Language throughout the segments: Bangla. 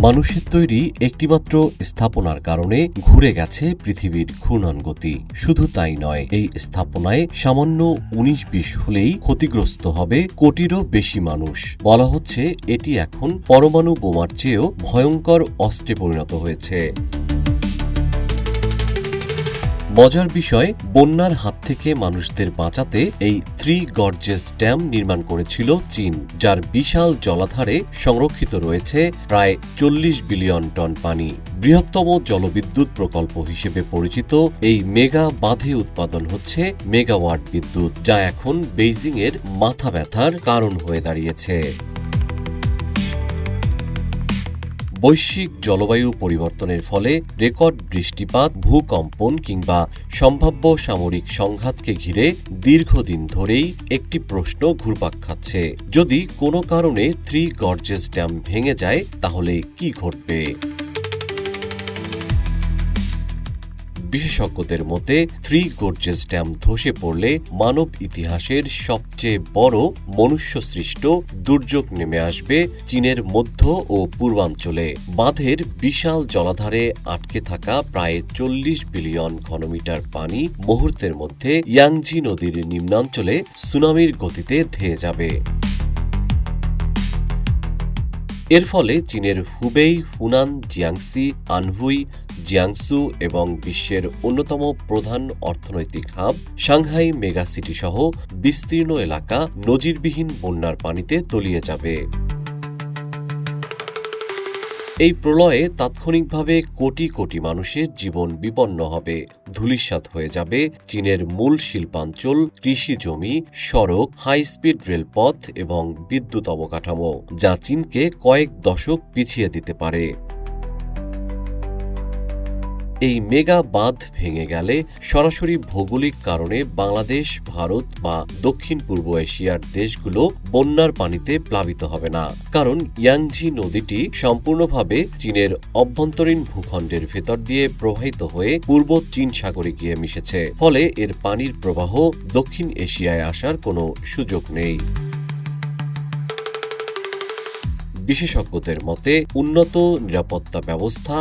মানুষের তৈরি একটিমাত্র স্থাপনার কারণে ঘুরে গেছে পৃথিবীর ঘূর্ণন গতি। শুধু তাই নয়, এই স্থাপনায় সামান্য ১৯-২০ হলেই ক্ষতিগ্রস্ত হবে কোটিরও বেশি মানুষ। বলা হচ্ছে এটি এখন পরমাণু বোমার চেয়েও ভয়ঙ্কর অস্ত্রে পরিণত হয়েছে। মজার বিষয়, বন্যার হাত থেকে মানুষদের বাঁচাতে এই থ্রি গর্জেস ড্যাম নির্মাণ করেছিল চীন, যার বিশাল জলাধারে সংরক্ষিত রয়েছে প্রায় ৪০ বিলিয়ন টন পানি। বৃহত্তম জলবিদ্যুৎ প্রকল্প হিসেবে পরিচিত এই মেগা বাঁধে উৎপাদন হচ্ছে মেগাওয়াট বিদ্যুৎ, যা এখন বেইজিংয়ের মাথা ব্যথার কারণ হয়ে দাঁড়িয়েছে। বৈশ্বিক জলবায়ু পরিবর্তনের ফলে রেকর্ড বৃষ্টিপাত, ভূকম্পন কিংবা সম্ভাব্য সামরিক সংঘাতকে ঘিরে দীর্ঘদিন ধরেই একটি প্রশ্ন ঘুরপাক খাচ্ছে। যদি কোনো কারণে থ্রি গর্জেস ড্যাম ভেঙে যায়, তাহলে কি ঘটবে? বিশেষজ্ঞদের মতে, থ্রি গর্জেস ড্যাম ধসে পড়লে মানব ইতিহাসের সবচেয়ে বড় মনুষ্যসৃষ্ট দুর্যোগ নেমে আসবে চীনের মধ্য ও পূর্বাঞ্চলে। বাঁধের বিশাল জলাধারে আটকে থাকা প্রায় ৪০ বিলিয়ন ঘনমিটার পানি মুহূর্তের মধ্যে ইয়াংজি নদীর নিম্নাঞ্চলে সুনামির গতিতে ধেয়ে যাবে। এর ফলে চীনের Hubei, Hunan, Jiangxi, Anhui, Jiangsu এবং বিশ্বের অন্যতম প্রধান অর্থনৈতিক হাব সাংহাই মেগাসিটি সহ বিস্তীর্ণ এলাকা নজিরবিহীন বন্যার পানিতে তলিয়ে যাবে। এই প্রলয়ে তাৎক্ষণিকভাবে কোটি কোটি মানুষের জীবন বিপন্ন হবে। ধূলিসাৎ হয়ে যাবে চীনের মূল শিল্পাঞ্চল, কৃষি জমি, সড়ক, হাইস্পিড রেলপথ এবং বিদ্যুৎ অবকাঠামো, যা চীনকে কয়েক দশক পিছিয়ে দিতে পারে। এই মেগা বাঁধ ভেঙে গেলে সরাসরি ভৌগোলিক কারণে বাংলাদেশ, ভারত বা দক্ষিণ পূর্ব এশিয়ার দেশগুলো বন্যার পানিতে প্লাবিত হবে না, কারণ ইয়াংজি নদীটি সম্পূর্ণভাবে চীনের অভ্যন্তরীণ ভূখণ্ডের ভেতর দিয়ে প্রবাহিত হয়ে পূর্ব চীন সাগরে গিয়ে মিশেছে। ফলে এর পানির প্রবাহ দক্ষিণ এশিয়ায় আসার কোনো সুযোগ নেই। বিশেষজ্ঞদের মতে, উন্নত নিরাপত্তা ব্যবস্থা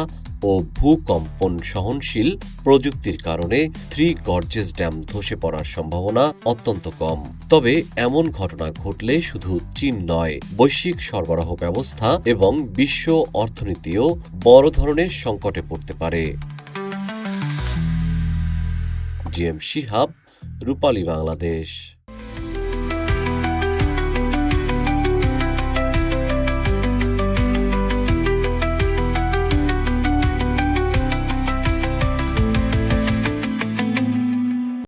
ও ভূকম্পন সহনশীল প্রযুক্তির কারণে থ্রি গর্জেস ড্যাম ধসে পড়ার সম্ভাবনা অত্যন্ত কম। তবে এমন ঘটনা ঘটলে শুধু চীন নয়, বৈশ্বিক সরবরাহ ব্যবস্থা এবং বিশ্ব অর্থনীতিও বড় ধরনের সংকটে পড়তে পারে। জিএম শিহাব, রূপালী বাংলাদেশ।